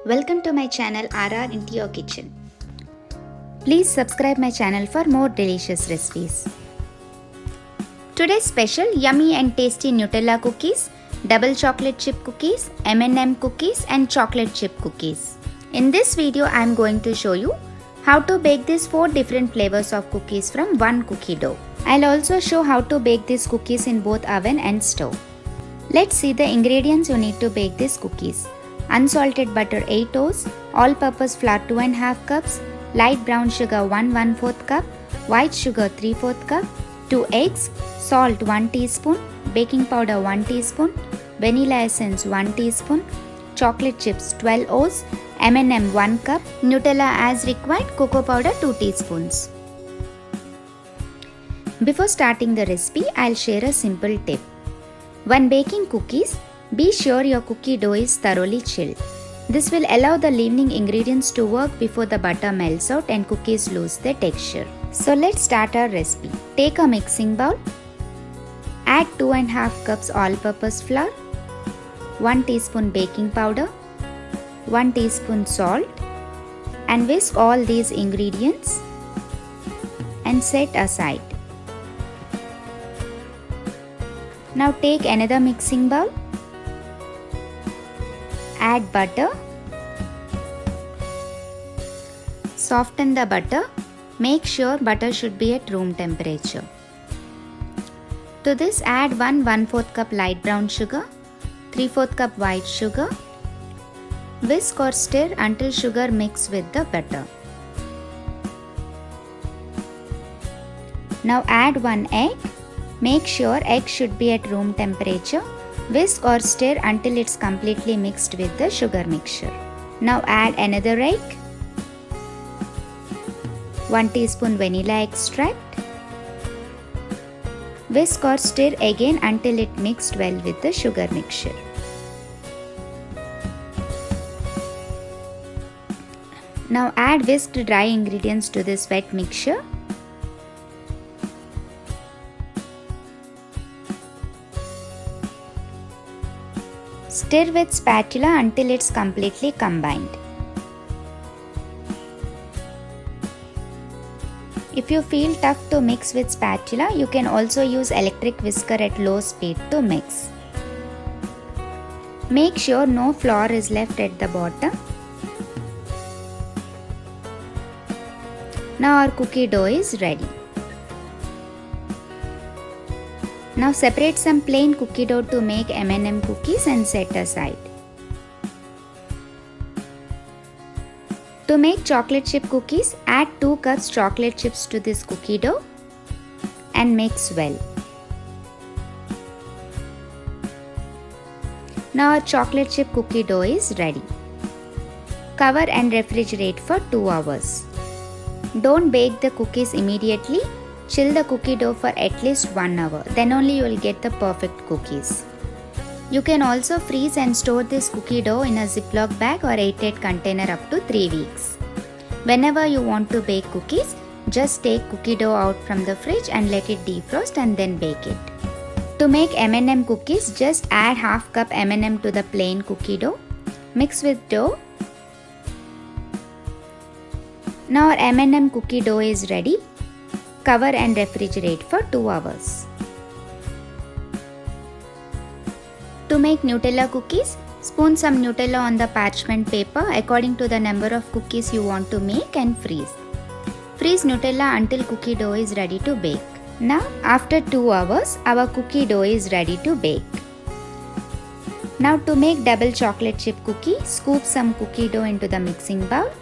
Welcome to my channel RR Into Your Kitchen. Please subscribe my channel for more delicious recipes. Today's special yummy and tasty Nutella cookies, double chocolate chip cookies, M&M cookies and chocolate chip cookies. In this video I am going to show you how to bake these 4 different flavors of cookies from one cookie dough. I'll also show how to bake these cookies in both oven and stove. Let's see the ingredients you need to bake these cookies. Unsalted butter 8 oz, all-purpose flour 2.5 cups, light brown sugar 1/4 cup, white sugar 3/4 cup, 2 eggs, salt 1 teaspoon, baking powder 1 teaspoon, vanilla essence 1 teaspoon, chocolate chips 12 oz, M&M 1 cup, Nutella as required, cocoa powder 2 teaspoons. Before starting the recipe, I'll share a simple tip. When baking cookies, be sure your cookie dough is thoroughly chilled. This will allow the leavening ingredients to work before the butter melts out and cookies lose their texture. So let's start our recipe. Take a mixing bowl. Add 2.5 cups all-purpose flour, 1 teaspoon baking powder, 1 teaspoon salt, and whisk all these ingredients and set aside. Now take another mixing bowl. Add butter. Soften the butter. Make sure butter should be at room temperature. To this add 1/4 cup light brown sugar, 3/4 cup white sugar. Whisk or stir until sugar mixes with the butter. Now add 1 egg. Make sure egg should be at room temperature. Whisk or stir until it's completely mixed with the sugar mixture. Now add another egg, 1 teaspoon vanilla extract. Whisk or stir again until it mixed well with the sugar mixture. Now add whisked dry ingredients to this wet mixture. Stir with spatula until it's completely combined. If you feel tough to mix with spatula, you can also use electric whisker at low speed to mix. Make sure no flour is left at the bottom. Now our cookie dough is ready. Now separate some plain cookie dough to make M&M cookies and set aside. To make chocolate chip cookies, add 2 cups chocolate chips to this cookie dough and mix well. Now our chocolate chip cookie dough is ready. Cover and refrigerate for 2 hours. Don't bake the cookies immediately. Chill the cookie dough for at least 1 hour, then only you will get the perfect cookies. You can also freeze and store this cookie dough in a Ziploc bag or airtight container up to 3 weeks. Whenever you want to bake cookies, just take cookie dough out from the fridge and let it defrost and then bake it. To make M&M cookies, just add 1/2 cup M&M to the plain cookie dough. Mix with dough. Now our M&M cookie dough is ready. Cover and refrigerate for 2 hours. To make Nutella cookies, spoon some Nutella on the parchment paper according to the number of cookies you want to make and freeze. Freeze Nutella until cookie dough is ready to bake. Now, after 2 hours, our cookie dough is ready to bake. Now to make double chocolate chip cookie, scoop some cookie dough into the mixing bowl.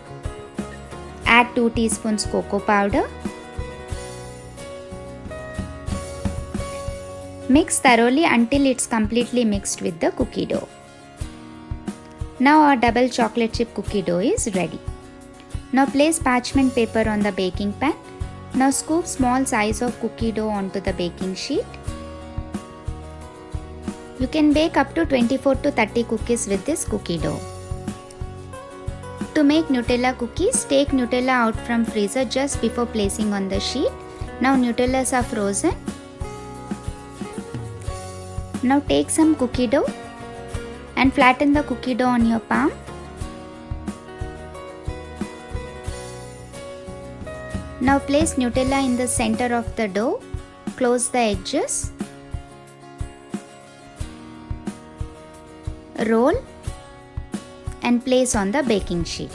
Add 2 teaspoons cocoa powder. Mix thoroughly until it's completely mixed with the cookie dough. Now our double chocolate chip cookie dough is ready. Now place parchment paper on the baking pan. Now scoop small size of cookie dough onto the baking sheet. You can bake up to 24 to 30 cookies with this cookie dough. To make Nutella cookies, take Nutella out from freezer just before placing on the sheet. Now Nutellas are frozen. Now take some cookie dough and flatten the cookie dough on your palm. Now place Nutella in the center of the dough. Close the edges. Roll and place on the baking sheet.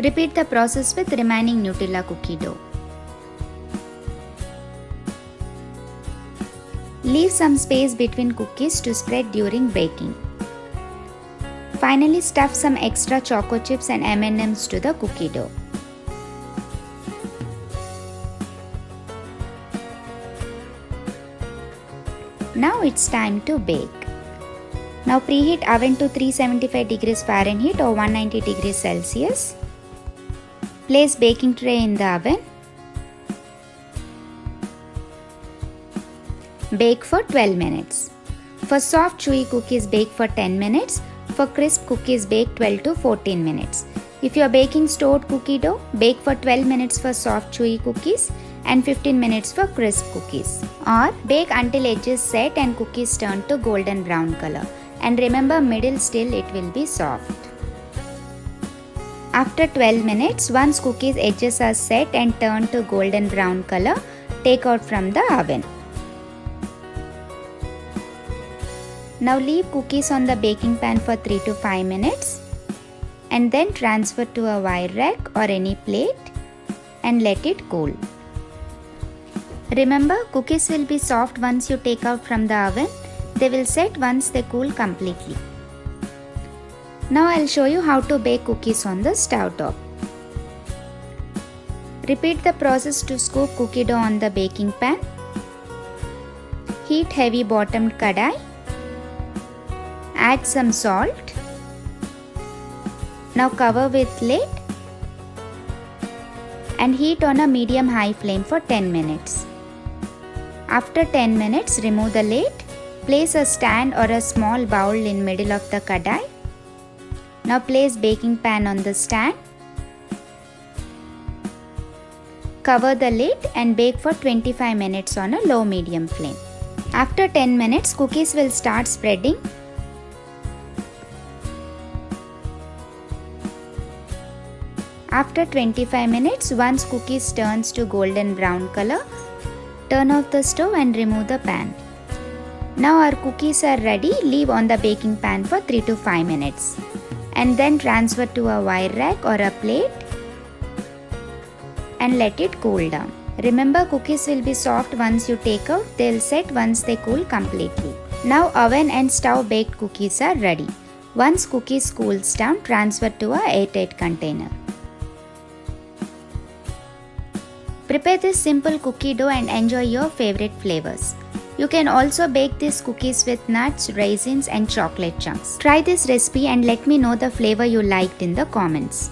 Repeat the process with remaining Nutella cookie dough. Leave some space between cookies to spread during baking. Finally, stuff some extra choco chips and M&Ms to the cookie dough. Now it's time to bake. Now preheat oven to 375 degrees Fahrenheit or 190 degrees Celsius. Place baking tray in the oven. Bake for 12 minutes. For soft chewy cookies, bake for 10 minutes. For crisp cookies, bake 12 to 14 minutes. If you are baking stored cookie dough, bake for 12 minutes for soft chewy cookies and 15 minutes for crisp cookies. Or bake until edges set and cookies turn to golden brown color. And remember, middle still it will be soft. After 12 minutes, once cookies edges are set and turn to golden brown color, take out from the oven. Now leave cookies on the baking pan for 3 to 5 minutes and then transfer to a wire rack or any plate and let it cool. Remember, cookies will be soft once you take out from the oven. They will set once they cool completely. Now I'll show you how to bake cookies on the stove top. Repeat the process to scoop cookie dough on the baking pan. Heat heavy bottomed kadai. Add some salt. Now cover with lid and heat on a medium-high flame for 10 minutes. After 10 minutes, remove the lid. Place a stand or a small bowl in middle of the kadai. Now place baking pan on the stand. Cover the lid and bake for 25 minutes on a low-medium flame. After 10 minutes, cookies will start spreading. After 25 minutes, once cookies turns to golden brown color, turn off the stove and remove the pan. Now our cookies are ready. Leave on the baking pan for 3 to 5 minutes and then transfer to a wire rack or a plate and let it cool down. Remember, cookies will be soft once you take out. They'll set once they cool completely. Now oven and stove baked cookies are ready. Once cookies cools down, transfer to a airtight container. Prepare this simple cookie dough and enjoy your favorite flavors. You can also bake these cookies with nuts, raisins and chocolate chunks. Try this recipe and let me know the flavor you liked in the comments.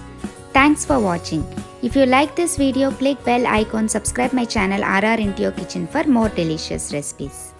Thanks for watching. If you like this video, click bell icon, subscribe my channel RR Into Your Kitchen for more delicious recipes.